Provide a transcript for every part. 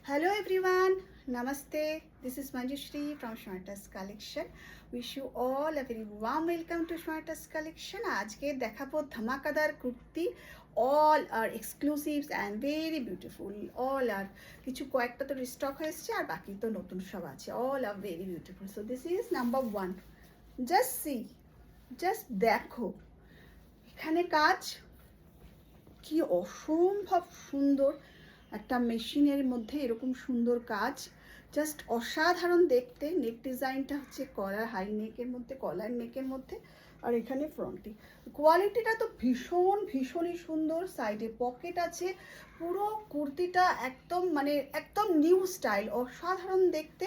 Hello everyone, Namaste. This is Manjushri from Smartest Collection. Wish you all a very warm welcome to Smartest Collection. আজকে দেখাবো ধামাকাদার kurti, all are exclusives and very beautiful. All are কিছু কয়েকটা তো restock হয়েছে আর বাকি তো নতুন সব আছে. All are very beautiful. So this is number 1. Just see, just দেখো এখানে কাজ কি অসম্ভব সুন্দর, একটা মেশিনের মধ্যে এরকম সুন্দর কাজ, জাস্ট অসাধারণ দেখতে। নেক ডিজাইনটা হচ্ছে কলার হাই নেকের মধ্যে, কলার নেকের মধ্যে, আর এখানে ফ্রন্টে কোয়ালিটিটা তো ভীষণই সুন্দর। সাইডে পকেট আছে, পুরো কুর্তিটা একদম একদম নিউ স্টাইল, অসাধারণ দেখতে,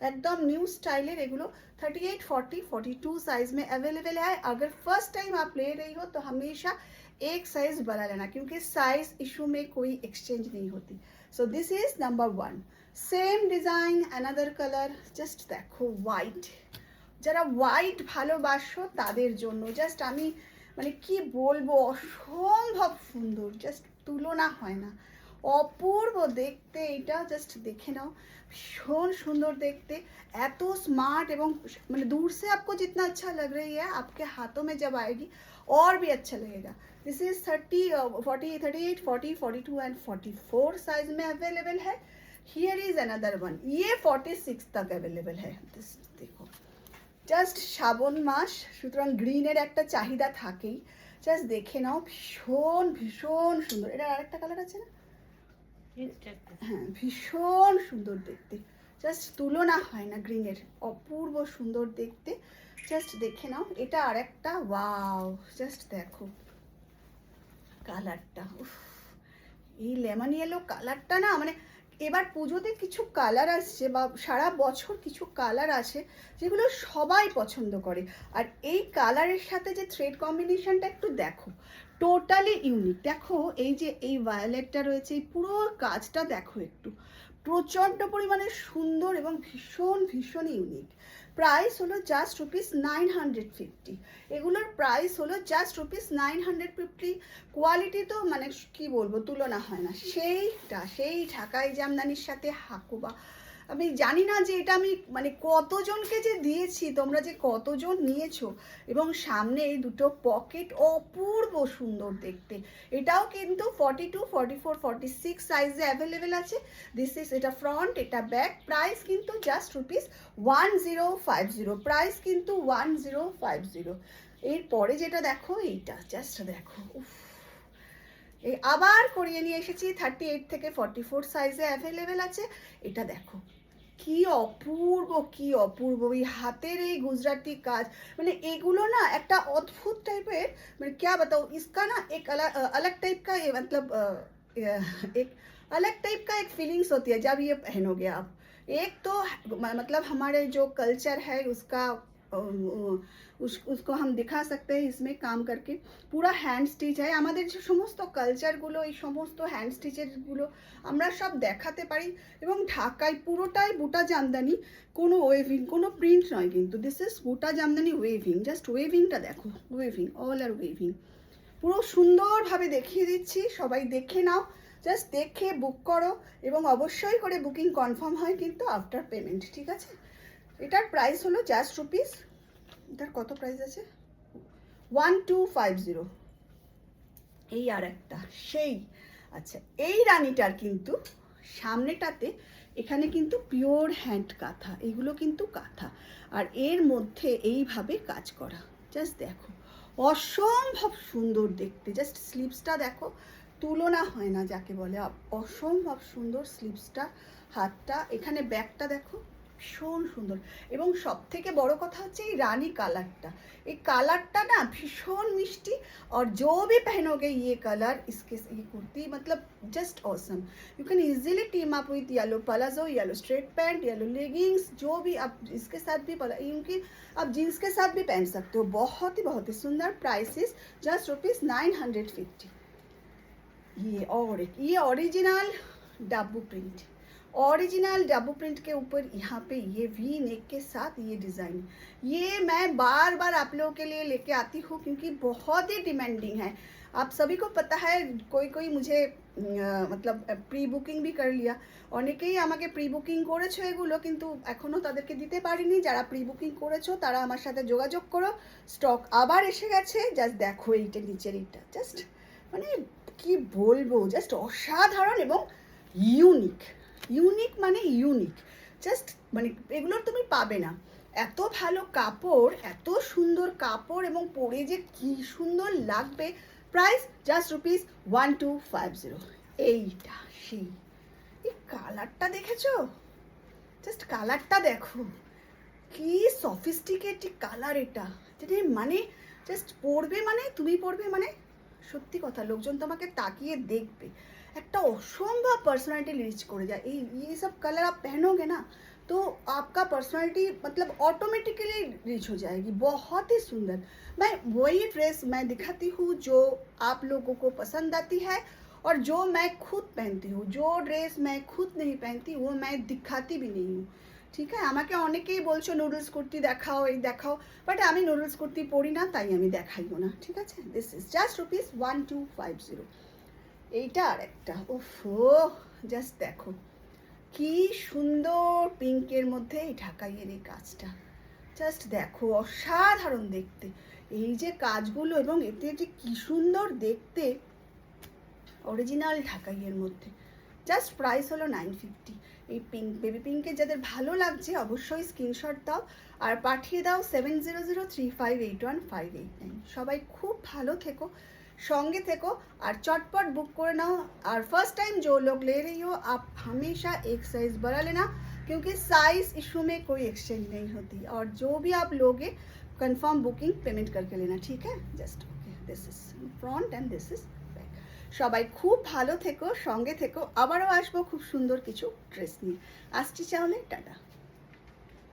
एकदम न्यू स्टाइल है। एगुलो 38, 40, 42 साइज में अवेलेबल है। अगर फर्स्ट टाइम आप ले रही हो तो हमेशा एक साइज बड़ा लेना, क्योंकि साइज इशू में कोई एक्सचेंज नहीं होती। So this is number 1। Same design another colour, just देखो व्हाइट, যারা হোয়াইট ভালোবাসো তাদের জন্য জাস্ট আমি কি বলবো, অসম্ভব সুন্দর, জাস্ট তুলনা হয় না, অপূর্ব দেখতে। এটা জাস্ট দেখে নাও, भीषण सुंदर देखते, एतो स्मार्ट एवं दूर से आपको जितना अच्छा लग रही है, आपके हाथों में जब आएगी और भी अच्छा लगेगा। दिस इज 30, 40, 38, 40, 42 एंड 44 साइज में अवेलेबल है। हियर इज अनदर वन, ये 46 तक अवेलेबल है। दिस देखो, জাস্ট শ্রাবণ মাস, সুতরাং গ্রিনের একটা চাহিদা থাকেই। জাস্ট দেখে নাও, ভীষণ সুন্দর। এটা আরেকটা কালার আছে না, হ্যাঁ, ভীষণ সুন্দর দেখতে, জাস্ট তুলনা হয় না গ্রিনের, অপূর্ব সুন্দর দেখতে। জাস্ট দেখে নাও, এটা আরেকটা, ওয়াও, জাস্ট দেখো কালারটা, এই লেমন ইয়েলো কালারটা না, এবার পুজোতে কিছু কালার আসছে বা সারা বছর কিছু কালার আসে যেগুলো সবাই পছন্দ করে, আর এই কালারের সাথে যে থ্রেড কম্বিনেশনটা একটু দেখো, টোটালি ইউনিক। দেখো এই যে এই ভায়োলেটটা রয়েছে, এই পুরো কাজটা দেখো একটু, প্রচণ্ড পরিমাণে সুন্দর এবং ভীষণ ইউনিক। প্রাইস হলো জাস্ট ₹950। এগুলোর প্রাইস হলো জাস্ট ₹950। কোয়ালিটি তো কি বলবো, তুলনা হয় না। সেই ঢাকাই জামদানির সাথে হাকুবা, আমি জানি না যে এটা আমি কতজনকে যে দিয়েছি, তোমরা যে কতজন নিয়েছো। এবং সামনে এই দুটো পকেট অপূর্ব সুন্দর দেখতে। এটাও কিন্তু 42, 44, 46 সাইজে অ্যাভেলেবেল আছে। দিস ইজ, এটা ফ্রন্ট, এটা ব্যাক। প্রাইস কিন্তু জাস্ট ₹1050। প্রাইস কিন্তু 1050। এরপরে যেটা দেখো, এইটা জাস্ট দেখো, এই আবার করিয়ে নিয়ে এসেছি, 38 থেকে 44 সাইজে অ্যাভেলেবেল আছে। এটা দেখো কি অপূর্ব, এই হাতের এই গুজরাটি কাজ, এগুলো না একটা অদ্ভুত টাইপের, क्या बताओ इसका ना एक अलग टाइप का, ये एक अलग टाइप का एक फीलिंग्स होती है जब ये पहनोगे आप। एक तो हमारे जो कल्चर है उसका उसको हम दिखा सकते हैं इसमें काम करके। पूरा हैंड स्टिच है, আমাদের যে সমস্ত কালচারগুলো, এই সমস্ত হ্যান্ড স্টিচেরগুলো আমরা সব দেখাতে পারি। এবং ঢাকায় পুরোটাই বুটা জামদানি, কোনো ওয়েভিং, কোনো প্রিন্ট নয় কিন্তু। দিস ইজ বুটা জামদানি ওয়েভিং, জাস্ট ওয়েভিংটা দেখো, ওয়েভিং, অল আর ওয়েভিং। পুরো সুন্দরভাবে দেখিয়ে দিচ্ছি, সবাই দেখে নাও, জাস্ট দেখে বুক করো, এবং অবশ্যই করে বুকিং কনফার্ম হয় কিন্তু আফটার পেমেন্ট, ঠিক আছে? এটার প্রাইস হলো জাস্ট এটার কত প্রাইস আছে, 1250। এই আর একটা সেই, আচ্ছা, এই রানীটার কিন্তু সামনেটাতে এখানে কিন্তু পিওর হ্যান্ড কাঁথা, এগুলো কিন্তু কাঁথা, আর এর মধ্যে এইভাবে কাজ করা। জাস্ট দেখো, অসম্ভব সুন্দর দেখতে। জাস্ট স্লিভসটা দেখো, তুলনা হয় না যাকে বলে, অসম্ভব সুন্দর স্লিভসটা, হাতটা, এখানে ব্যাকটা দেখো, ভীষণ সুন্দর। এবং সব থেকে বড় কথা হচ্ছে এই রানী কালারটা, এই কালারটা না ভীষণ মিষ্টি। और जो भी पहनोगे ये कलर, इसके ये kurti just awesome. You can easily team up with yellow palazzo, yellow straight pant, yellow leggings, जो भी आप इसके साथ भी इनकी आप जीन्स के साथ भी पहन सकते हो। बहुत ही सुंदर। Price is just ₹950। ये और ये ओरिजिनल डब्बू प्रिंट, ओरिजिनल डबल प्रिंट के ऊपर यहाँ पे ये वी नेक के साथ ये डिज़ाइन, ये मैं बार बार आप लोगों के लिए लेके आती हूँ क्योंकि बहुत ही डिमांडिंग है। आप सभी को पता है, कोई कोई मुझे मतलब প্রি বুকিং भी कर लिया, অনেকেই আমাকে প্রি বুকিং করেছো এগুলো, কিন্তু এখনও তাদেরকে দিতে পারিনি। যারা প্রি বুকিং করেছো তারা আমার সাথে যোগাযোগ করো, স্টক আবার এসে গেছে। জাস্ট দেখো এইটা, নিচের এইটা জাস্ট মানে কি বলবো, জাস্ট অসাধারণ এবং ইউনিক। ইউনিক মানে ইউনিক, জাস্ট মানে এগুলোর তুমি পাবে না। এত ভালো কাপড়, এত সুন্দর কাপড় এবং পরে যে কি সুন্দর লাগবে। Price just ₹1250। এইটা সেই, এই কালারটা দেখেছো, জাস্ট কালারটা দেখো কি সফিস্টিকেটেড কালার এটা। যেটা মানে জাস্ট পরবে মানে, তুমি পরবে মানে সত্যি কথা লোকজন তোমাকে তাকিয়ে দেখবে, একটা অসম্ভব पर्सनालिटी रीच করে যায়। ये सब कलर आप पहनोगे ना तो आपका पर्सनालिटी मतलब ऑटोमेटिकली रीच हो जाएगी। बहुत ही सुंदर। मैं वही ड्रेस मैं दिखाती हूँ जो आप लोगों को पसंद आती है और जो मैं खुद पहनती हूँ। जो ड्रेस मैं खुद नहीं पहनती वो मैं दिखाती भी नहीं हूँ, ঠিক আছে। আমাকে অনেকেই বলছো নুডলস কুর্তি দেখাও, এই দেখাও, বাট আমি নুডলস কুর্তি পরি না, তাই আমি দেখাইও না, ঠিক আছে। This is just ₹1250। এইটা আর একটা, ওফো জাস্ট দেখো কি সুন্দর পিঙ্কের মধ্যে এই ঢাকাইয়ের এই কাজটা, জাস্ট দেখো অসাধারণ দেখতে। এই যে কাজগুলো এবং এতে যে কি সুন্দর দেখতে, অরিজিনাল ঢাকাইয়ের মধ্যে। জাস্ট প্রাইস হলো 950। এই পিঙ্ক, বেবি পিঙ্কের যাদের ভালো লাগছে অবশ্যই স্ক্রিনশট দাও আর পাঠিয়ে দাও 7003581589। সবাই খুব ভালো থেকো, সঙ্গে থেকো और चटपट बुक कर नाओ। और फर्स्ट टाइम जो लोग ले रही हो आप हमेशा एक साइज़ बड़ा लेना क्योंकि साइज़ इशू में कोई एक्सचेंज नहीं होती। और जो भी आप लोगे कंफर्म बुकिंग पेमेंट करके लेना, ठीक है। Just okay, this is front end this is back. সবাই খুব ভালো থেকো, সঙ্গে থেকো। আবারও আসবো খুব সুন্দর কিছু ড্রেস নিয়ে। আসছি, তাহলে টাটা।